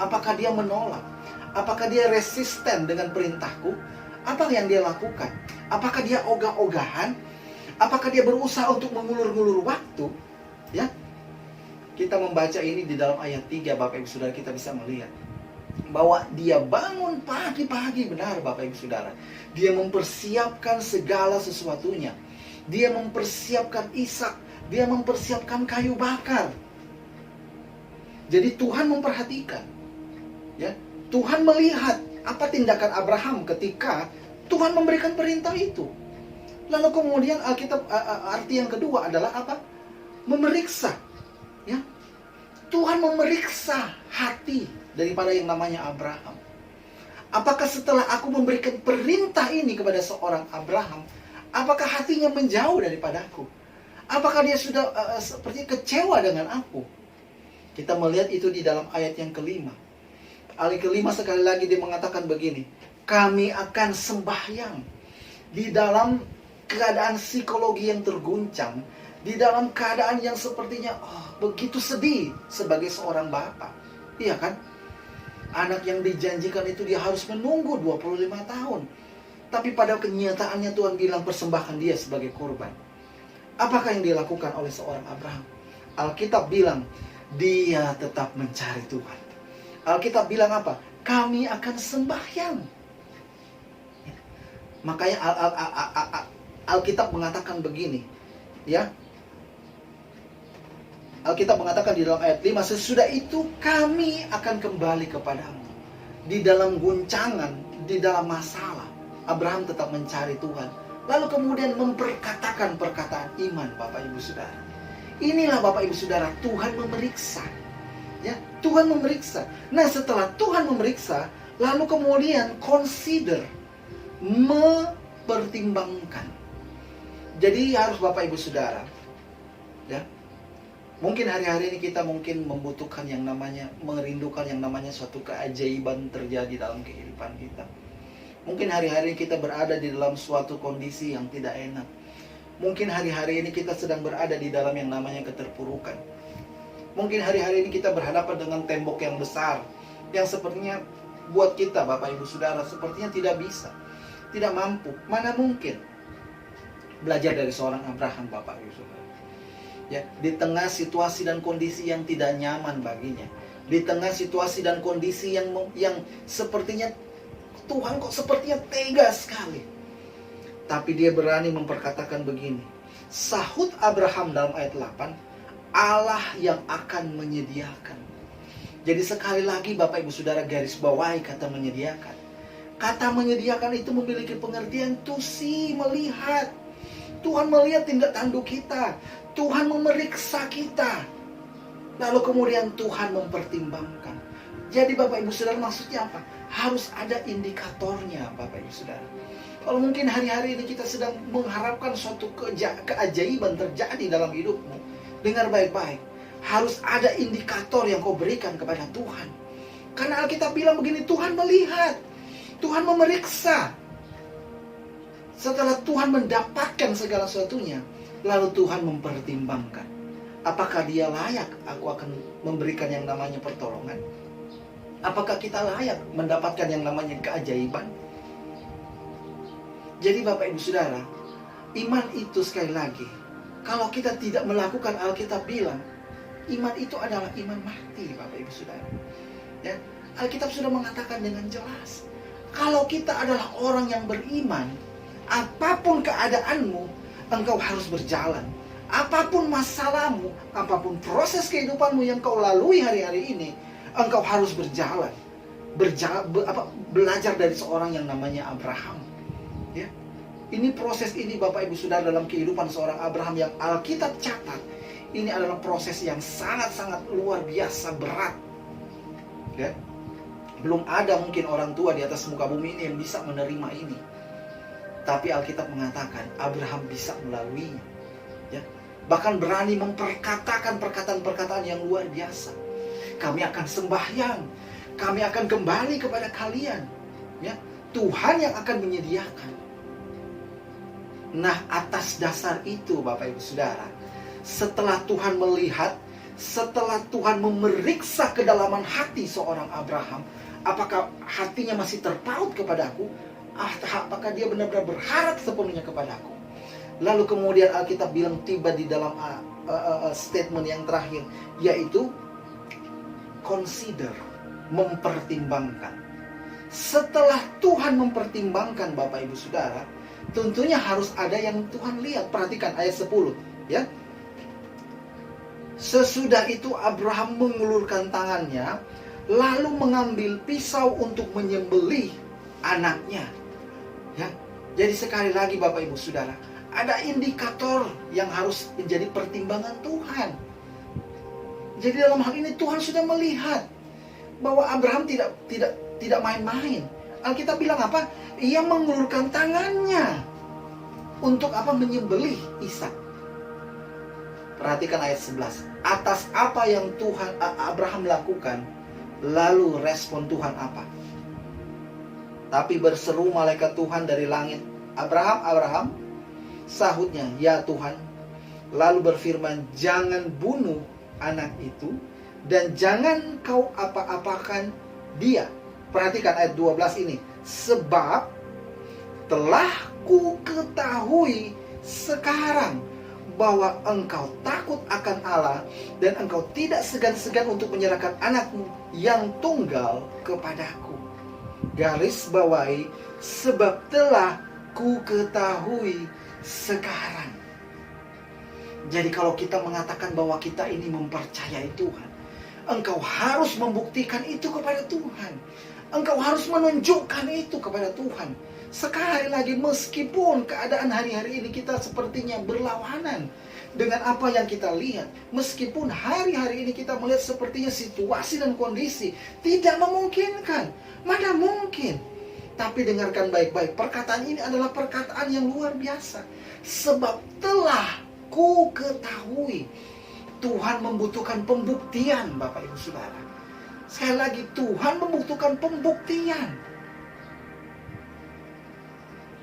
Apakah dia menolak? Apakah dia resisten dengan perintahku? Apa yang dia lakukan? Apakah dia ogah-ogahan? Apakah dia berusaha untuk mengulur-ngulur waktu? Ya, kita membaca ini di dalam ayat 3 Bapak Ibu Saudara, kita bisa melihat bahwa dia bangun pagi-pagi, benar Bapak Ibu Saudara. Dia mempersiapkan segala sesuatunya. Dia mempersiapkan Ishak, dia mempersiapkan kayu bakar. Jadi Tuhan memperhatikan. Ya, Tuhan melihat apa tindakan Abraham ketika Tuhan memberikan perintah itu. Lalu kemudian Alkitab arti yang kedua adalah apa? Memeriksa. Ya. Tuhan memeriksa hati daripada yang namanya Abraham. Apakah setelah aku memberikan perintah ini kepada seorang Abraham, apakah hatinya menjauh daripadaku? Apakah dia sudah seperti kecewa dengan aku? Kita melihat itu di dalam ayat yang kelima. Ayat kelima sekali lagi dia mengatakan begini, kami akan sembahyang. Di dalam keadaan psikologi yang terguncang, di dalam keadaan yang sepertinya begitu sedih sebagai seorang bapak. Iya kan? Anak yang dijanjikan itu dia harus menunggu 25 tahun. Tapi pada kenyataannya Tuhan bilang persembahkan dia sebagai korban. Apakah yang dilakukan oleh seorang Abraham? Alkitab bilang dia tetap mencari Tuhan. Alkitab bilang apa? Kami akan sembahyang. Makanya Alkitab mengatakan begini, ya. Alkitab mengatakan di dalam ayat 5, sesudah itu kami akan kembali kepadamu. Di dalam guncangan, di dalam masalah, Abraham tetap mencari Tuhan. Lalu kemudian memperkatakan perkataan iman, Bapak Ibu Saudara. Inilah Bapak Ibu Saudara, Tuhan memeriksa. Ya, Tuhan memeriksa. Nah, setelah Tuhan memeriksa, lalu kemudian consider, mempertimbangkan. Jadi harus Bapak Ibu Saudara, ya. Mungkin hari-hari ini kita mungkin membutuhkan yang namanya, merindukan yang namanya suatu keajaiban terjadi dalam kehidupan kita. Mungkin hari-hari ini kita berada di dalam suatu kondisi yang tidak enak. Mungkin hari-hari ini kita sedang berada di dalam yang namanya keterpurukan. Mungkin hari-hari ini kita berhadapan dengan tembok yang besar, yang sepertinya buat kita Bapak Ibu Saudara sepertinya tidak bisa, tidak mampu. Mana mungkin? Belajar dari seorang Abraham Bapak Ibu Saudara. Ya, di tengah situasi dan kondisi yang tidak nyaman baginya, di tengah situasi dan kondisi yang sepertinya Tuhan kok sepertinya tega sekali, tapi dia berani memperkatakan begini, sahut Abraham dalam ayat 8, Allah yang akan menyediakan. Jadi sekali lagi Bapak Ibu Saudara garis bawahi kata menyediakan. Kata menyediakan itu memiliki pengertian to see, melihat. Tuhan melihat tindak tanduk kita. Tuhan memeriksa kita. Lalu kemudian Tuhan mempertimbangkan. Jadi Bapak Ibu Saudara maksudnya apa? Harus ada indikatornya Bapak Ibu Saudara. Kalau mungkin hari-hari ini kita sedang mengharapkan suatu keajaiban terjadi dalam hidupmu, dengar baik-baik. Harus ada indikator yang kau berikan kepada Tuhan. Karena Alkitab bilang begini, Tuhan melihat, Tuhan memeriksa. Setelah Tuhan mendapatkan segala sesuatunya, lalu Tuhan mempertimbangkan, apakah dia layak aku akan memberikan yang namanya pertolongan? Apakah kita layak mendapatkan yang namanya keajaiban? Jadi Bapak Ibu Saudara, iman itu sekali lagi, kalau kita tidak melakukan, Alkitab bilang, iman itu adalah iman mati, Bapak Ibu Saudara. Ya, Alkitab sudah mengatakan dengan jelas, kalau kita adalah orang yang beriman, apapun keadaanmu, engkau harus berjalan. Apapun masalahmu, apapun proses kehidupanmu yang kau lalui hari-hari ini, engkau harus berjalan. Belajar dari seorang yang namanya Abraham. Ya. Ini proses ini Bapak Ibu Saudara dalam kehidupan seorang Abraham yang Alkitab catat. Ini adalah proses yang sangat-sangat luar biasa berat. Ya. Belum ada mungkin orang tua di atas muka bumi ini yang bisa menerima ini. Tapi Alkitab mengatakan Abraham bisa melaluinya. Ya. Bahkan berani memperkatakan perkataan-perkataan yang luar biasa. Kami akan sembahyang, kami akan kembali kepada kalian. Ya. Tuhan yang akan menyediakan. Nah, atas dasar itu Bapak Ibu Saudara, setelah Tuhan melihat, setelah Tuhan memeriksa kedalaman hati seorang Abraham, apakah hatinya masih terpaut kepadaku? Apakah dia benar-benar berharap sepenuhnya kepadaku? Lalu kemudian Alkitab bilang tiba di dalam statement yang terakhir, yaitu consider, mempertimbangkan. Setelah Tuhan mempertimbangkan Bapak Ibu Saudara, tentunya harus ada yang Tuhan lihat. Perhatikan ayat 10, ya. Sesudah itu Abraham mengulurkan tangannya, lalu mengambil pisau untuk menyembelih anaknya. Ya. Jadi sekali lagi Bapak Ibu Saudara, ada indikator yang harus menjadi pertimbangan Tuhan. Jadi dalam hal ini Tuhan sudah melihat bahwa Abraham tidak main-main. Alkitab bilang apa? Ia mengulurkan tangannya untuk apa? Menyembelih Ishak. Perhatikan ayat 11. Atas apa yang Tuhan Abraham lakukan, lalu respon Tuhan apa? Tapi berseru malaikat Tuhan dari langit, Abraham, Abraham. Sahutnya, ya Tuhan. Lalu berfirman, jangan bunuh anak itu, dan jangan kau apa-apakan dia. Perhatikan ayat 12 ini. Sebab telah ku ketahui sekarang bahwa engkau takut akan Allah, dan engkau tidak segan-segan untuk menyerahkan anakmu yang tunggal kepadaku. Garis bawahi, sebab telah ku ketahui sekarang. Jadi kalau kita mengatakan bahwa kita ini mempercayai Tuhan, engkau harus membuktikan itu kepada Tuhan. Engkau harus menunjukkan itu kepada Tuhan. Sekali lagi, meskipun keadaan hari-hari ini kita sepertinya berlawanan dengan apa yang kita lihat, meskipun hari-hari ini kita melihat sepertinya situasi dan kondisi tidak memungkinkan, mana mungkin. Tapi dengarkan baik-baik, perkataan ini adalah perkataan yang luar biasa. Sebab telah ku ketahui. Tuhan membutuhkan pembuktian, Bapak Ibu Saudara. Sekali lagi, Tuhan membutuhkan pembuktian.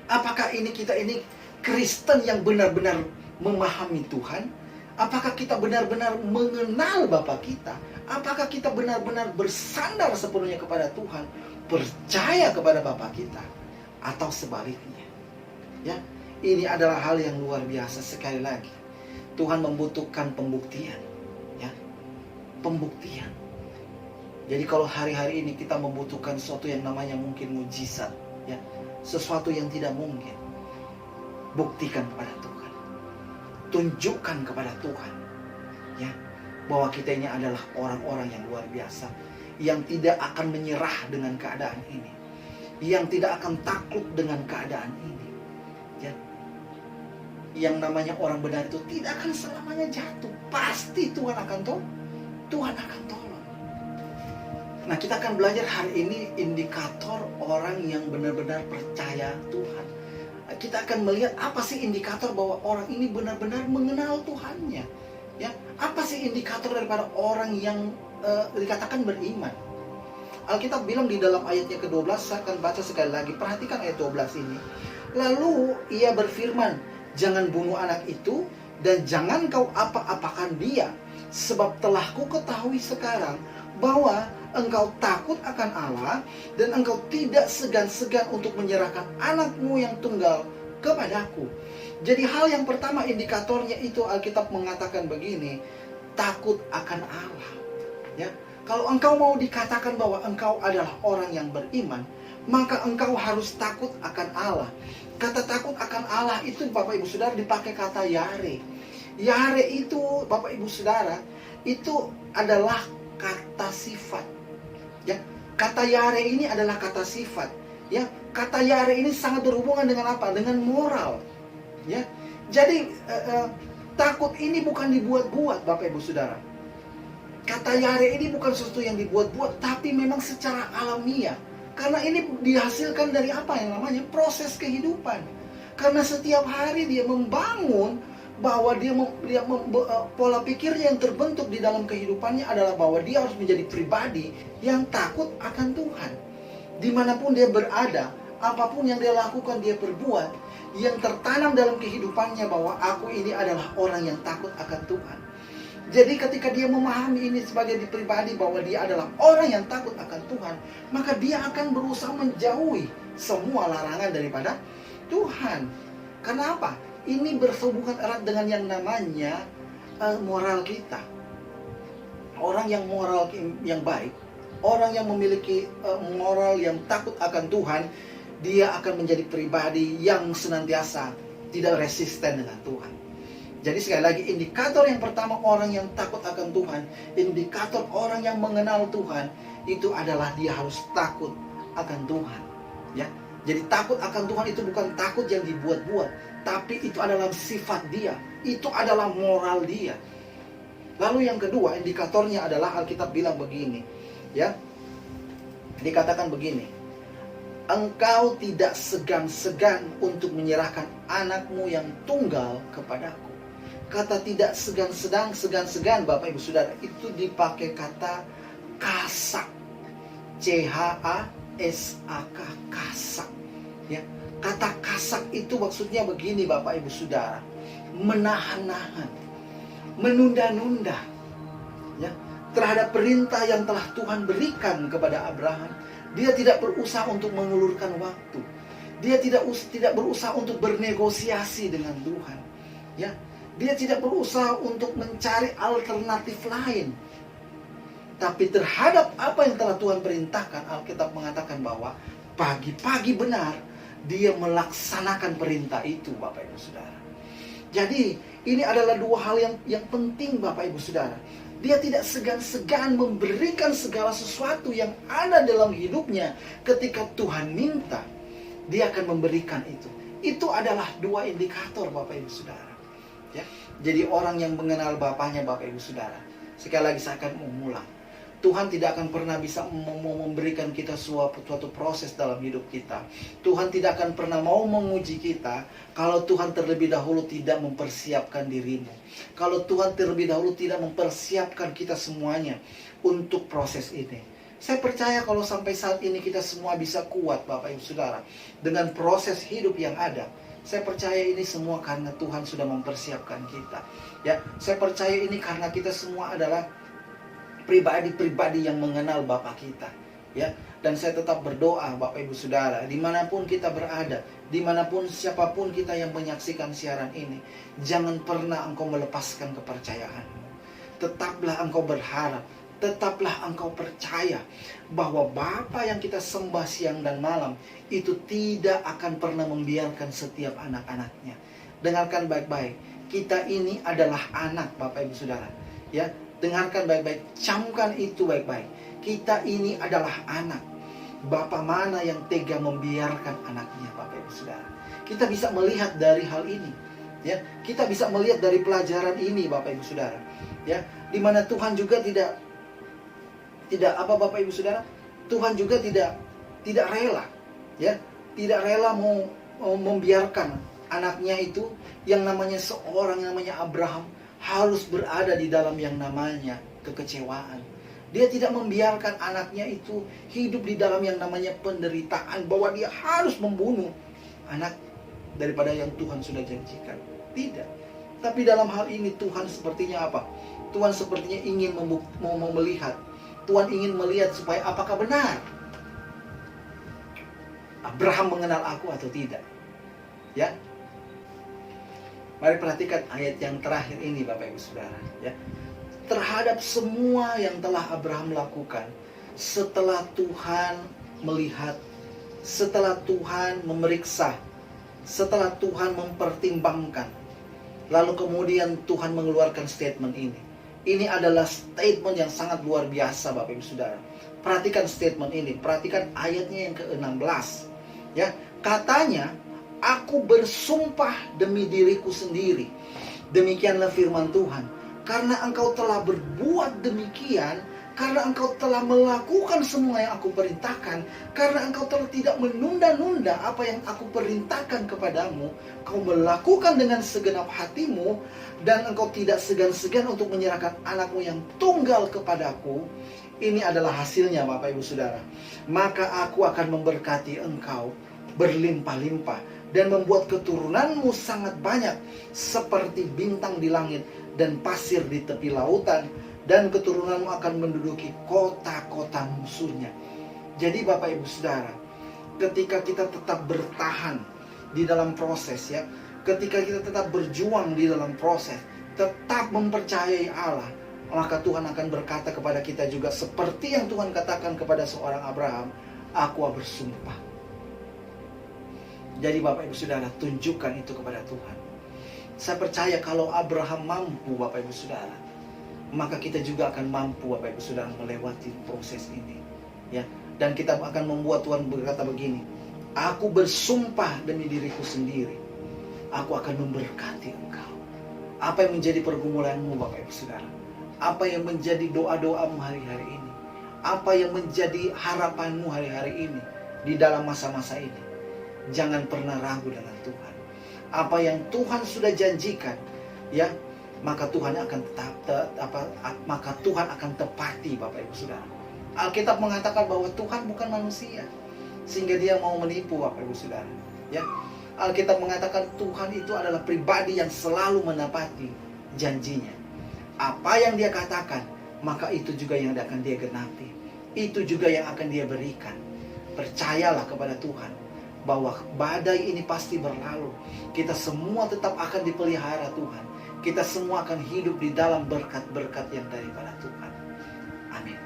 Apakah kita ini Kristen yang benar-benar memahami Tuhan? Apakah kita benar-benar mengenal Bapa kita? Apakah kita benar-benar bersandar sepenuhnya kepada Tuhan, percaya kepada Bapa kita? Atau sebaliknya? Ya, ini adalah hal yang luar biasa. Sekali lagi, Tuhan membutuhkan pembuktian, ya, pembuktian. Jadi kalau hari-hari ini kita membutuhkan sesuatu yang namanya mungkin mujizat, ya, sesuatu yang tidak mungkin, buktikan kepada Tuhan, tunjukkan kepada Tuhan, ya, bahwa kita ini adalah orang-orang yang luar biasa, yang tidak akan menyerah dengan keadaan ini, yang tidak akan takut dengan keadaan ini, ya. Yang namanya orang benar itu tidak akan selamanya jatuh. Pasti Tuhan akan tolong. Tuhan akan tolong. Nah, kita akan belajar hari ini indikator orang yang benar-benar percaya Tuhan. Kita akan melihat apa sih indikator bahwa orang ini benar-benar mengenal Tuhannya. Ya, apa sih indikator daripada orang yang dikatakan beriman? Alkitab bilang di dalam ayatnya ke-12, saya akan baca sekali lagi. Perhatikan ayat 12 ini. Lalu ia berfirman, jangan bunuh anak itu, dan jangan kau apa-apakan dia. Sebab telah ku ketahui sekarang bahwa engkau takut akan Allah, dan engkau tidak segan-segan untuk menyerahkan anakmu yang tunggal kepadaku. Jadi hal yang pertama indikatornya itu Alkitab mengatakan begini, takut akan Allah. Ya, kalau engkau mau dikatakan bahwa engkau adalah orang yang beriman, maka engkau harus takut akan Allah. Kata takut akan Allah itu Bapak Ibu Saudara dipakai kata yare. Yare itu Bapak Ibu Saudara itu adalah kata sifat. Ya, kata yare ini adalah kata sifat. Ya, kata yare ini sangat berhubungan dengan apa? Dengan moral. Ya, jadi takut ini bukan dibuat-buat Bapak Ibu Saudara. Kata yare ini bukan sesuatu yang dibuat-buat, tapi memang secara alamiah. Karena ini dihasilkan dari apa yang namanya proses kehidupan. Karena setiap hari dia membangun bahwa pola pikirnya yang terbentuk di dalam kehidupannya adalah bahwa dia harus menjadi pribadi yang takut akan Tuhan. Dimanapun dia berada, apapun yang dia lakukan, dia perbuat, yang tertanam dalam kehidupannya bahwa aku ini adalah orang yang takut akan Tuhan. Jadi ketika dia memahami ini sebagai pribadi bahwa dia adalah orang yang takut akan Tuhan, maka dia akan berusaha menjauhi semua larangan daripada Tuhan. Kenapa? Ini berhubungan erat dengan yang namanya moral kita. Orang yang moral yang baik, orang yang memiliki moral yang takut akan Tuhan, dia akan menjadi pribadi yang senantiasa tidak resisten dengan Tuhan. Jadi sekali lagi, indikator yang pertama orang yang takut akan Tuhan, indikator orang yang mengenal Tuhan, itu adalah dia harus takut akan Tuhan. Ya, jadi takut akan Tuhan itu bukan takut yang dibuat-buat, tapi itu adalah sifat dia, itu adalah moral dia. Lalu yang kedua, indikatornya adalah Alkitab bilang begini, ya, dikatakan begini, engkau tidak segan-segan untuk menyerahkan anakmu yang tunggal kepadaku. Kata tidak segan-segan Bapak Ibu Saudara itu dipakai kata kasak, C-H-A-S-A-K, kasak. Ya, kata kasak itu maksudnya begini Bapak Ibu Saudara, menahan-nahan, menunda-nunda, ya, terhadap perintah yang telah Tuhan berikan kepada Abraham. Dia tidak berusaha untuk mengulurkan waktu. Dia tidak berusaha untuk bernegosiasi dengan Tuhan. Ya, dia tidak berusaha untuk mencari alternatif lain. Tapi terhadap apa yang telah Tuhan perintahkan, Alkitab mengatakan bahwa pagi-pagi benar dia melaksanakan perintah itu Bapak Ibu Saudara. Jadi ini adalah dua hal yang penting Bapak Ibu Saudara. Dia tidak segan-segan memberikan segala sesuatu yang ada dalam hidupnya. Ketika Tuhan minta, dia akan memberikan itu. Itu adalah dua indikator Bapak Ibu Saudara. Ya, jadi orang yang mengenal Bapaknya Bapak Ibu Saudara. Sekali lagi saya akan mengulang. Tuhan tidak akan pernah bisa memberikan kita suatu proses dalam hidup kita. Tuhan tidak akan pernah mau menguji kita kalau Tuhan terlebih dahulu tidak mempersiapkan dirimu. Kalau Tuhan terlebih dahulu tidak mempersiapkan kita semuanya untuk proses ini. Saya percaya kalau sampai saat ini kita semua bisa kuat Bapak Ibu Saudara dengan proses hidup yang ada. Saya percaya ini semua karena Tuhan sudah mempersiapkan kita. Ya, saya percaya ini karena kita semua adalah pribadi-pribadi yang mengenal Bapa kita. Ya, dan saya tetap berdoa Bapak Ibu Saudara, dimanapun kita berada, dimanapun siapapun kita yang menyaksikan siaran ini, jangan pernah engkau melepaskan kepercayaanmu. Tetaplah engkau berharap, tetaplah engkau percaya bahwa Bapa yang kita sembah siang dan malam itu tidak akan pernah membiarkan setiap anak-anaknya. Dengarkan baik-baik, kita ini adalah anak Bapak Ibu Saudara. Ya, dengarkan baik-baik, camkan itu baik-baik. Kita ini adalah anak. Bapa mana yang tega membiarkan anaknya Bapak Ibu Saudara? Kita bisa melihat dari hal ini. Ya, kita bisa melihat dari pelajaran ini Bapak Ibu Saudara. Ya, di mana Tuhan juga tidak apa Bapak Ibu Saudara? Tuhan juga tidak rela, ya, tidak rela mau membiarkan anaknya itu yang namanya seorang yang namanya Abraham harus berada di dalam yang namanya kekecewaan. Dia tidak membiarkan anaknya itu hidup di dalam yang namanya penderitaan, bahwa dia harus membunuh anak daripada yang Tuhan sudah janjikan. Tidak. Tapi dalam hal ini Tuhan sepertinya apa? Tuhan sepertinya ingin mau melihat. Tuhan ingin melihat supaya apakah benar Abraham mengenal aku atau tidak. Ya. Mari perhatikan ayat yang terakhir ini Bapak Ibu Saudara, ya. Terhadap semua yang telah Abraham lakukan, setelah Tuhan melihat, setelah Tuhan memeriksa, setelah Tuhan mempertimbangkan, lalu kemudian Tuhan mengeluarkan statement ini. Ini adalah statement yang sangat luar biasa Bapak Ibu Saudara. Perhatikan statement ini, perhatikan ayatnya yang ke-16. Ya, katanya, aku bersumpah demi diriku sendiri. Demikianlah firman Tuhan. Karena engkau telah berbuat demikian, karena engkau telah melakukan semua yang aku perintahkan, karena engkau telah tidak menunda-nunda apa yang aku perintahkan kepadamu, kau melakukan dengan segenap hatimu, dan engkau tidak segan-segan untuk menyerahkan anakmu yang tunggal kepadaku. Ini adalah hasilnya Bapak Ibu Saudara. Maka aku akan memberkati engkau berlimpah-limpah, dan membuat keturunanmu sangat banyak seperti bintang di langit dan pasir di tepi lautan, dan keturunanmu akan menduduki kota-kota musuhnya. Jadi Bapak Ibu Saudara, ketika kita tetap bertahan di dalam proses, ya, ketika kita tetap berjuang di dalam proses, tetap mempercayai Allah, maka Tuhan akan berkata kepada kita juga seperti yang Tuhan katakan kepada seorang Abraham, aku bersumpah. Jadi Bapak Ibu Saudara, tunjukkan itu kepada Tuhan. Saya percaya kalau Abraham mampu Bapak Ibu Saudara, maka kita juga akan mampu Bapak Ibu Saudara melewati proses ini. Ya, dan kita akan membuat Tuhan berkata begini, aku bersumpah demi diriku sendiri, aku akan memberkati engkau. Apa yang menjadi pergumulanmu Bapak Ibu Saudara? Apa yang menjadi doa-doamu hari-hari ini? Apa yang menjadi harapanmu hari-hari ini di dalam masa-masa ini? Jangan pernah ragu dengan Tuhan. Apa yang Tuhan sudah janjikan, ya, maka Tuhan akan maka Tuhan akan tepati Bapak Ibu Saudara. Alkitab mengatakan bahwa Tuhan bukan manusia sehingga dia mau menipu Bapak Ibu Saudara. Ya. Alkitab mengatakan Tuhan itu adalah pribadi yang selalu menepati janjinya. Apa yang dia katakan, maka itu juga yang akan dia genapi. Itu juga yang akan dia berikan. Percayalah kepada Tuhan bahwa badai ini pasti berlalu. Kita semua tetap akan dipelihara Tuhan. Kita semua akan hidup di dalam berkat-berkat yang daripada Tuhan. Amin.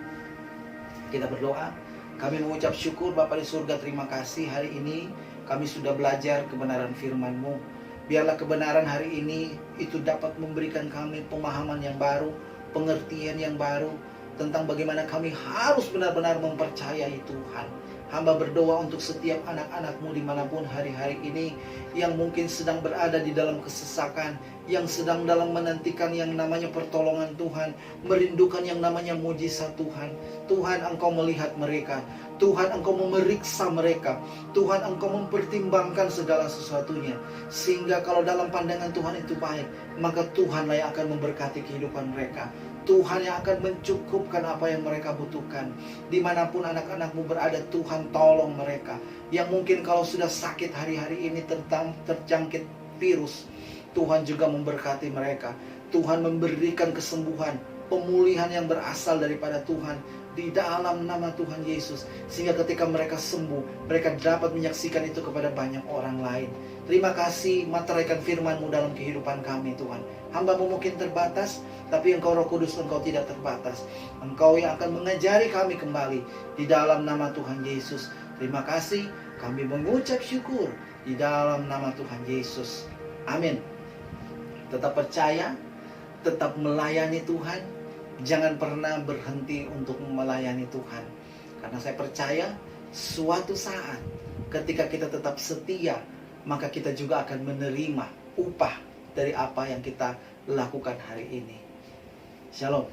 Kita berdoa. Kami mengucap syukur Bapa di surga, terima kasih hari ini kami sudah belajar kebenaran firman-Mu. Biarlah kebenaran hari ini itu dapat memberikan kami pemahaman yang baru, pengertian yang baru tentang bagaimana kami harus benar-benar mempercayai Tuhan. Hamba berdoa untuk setiap anak-anak-Mu dimanapun hari-hari ini yang mungkin sedang berada di dalam kesesakan, yang sedang dalam menantikan yang namanya pertolongan Tuhan, merindukan yang namanya mujizat Tuhan. Tuhan, Engkau melihat mereka. Tuhan, Engkau memeriksa mereka. Tuhan, Engkau mempertimbangkan segala sesuatunya. Sehingga kalau dalam pandangan Tuhan itu baik, maka Tuhanlah yang akan memberkati kehidupan mereka. Tuhan yang akan mencukupkan apa yang mereka butuhkan. Dimanapun anak-anak-Mu berada, Tuhan tolong mereka. Yang mungkin kalau sudah sakit hari-hari ini terjangkit virus, Tuhan juga memberkati mereka. Tuhan memberikan kesembuhan, pemulihan yang berasal daripada Tuhan di dalam nama Tuhan Yesus. Sehingga ketika mereka sembuh, mereka dapat menyaksikan itu kepada banyak orang lain. Terima kasih materaikan firman-Mu dalam kehidupan kami Tuhan. Hamba-Mu mungkin terbatas, tapi Engkau Roh Kudus, Engkau tidak terbatas. Engkau yang akan mengajari kami kembali di dalam nama Tuhan Yesus. Terima kasih, kami mengucap syukur di dalam nama Tuhan Yesus. Amin. Tetap percaya, tetap melayani Tuhan. Jangan pernah berhenti untuk melayani Tuhan. Karena saya percaya suatu saat ketika kita tetap setia, maka kita juga akan menerima upah dari apa yang kita lakukan hari ini. Shalom.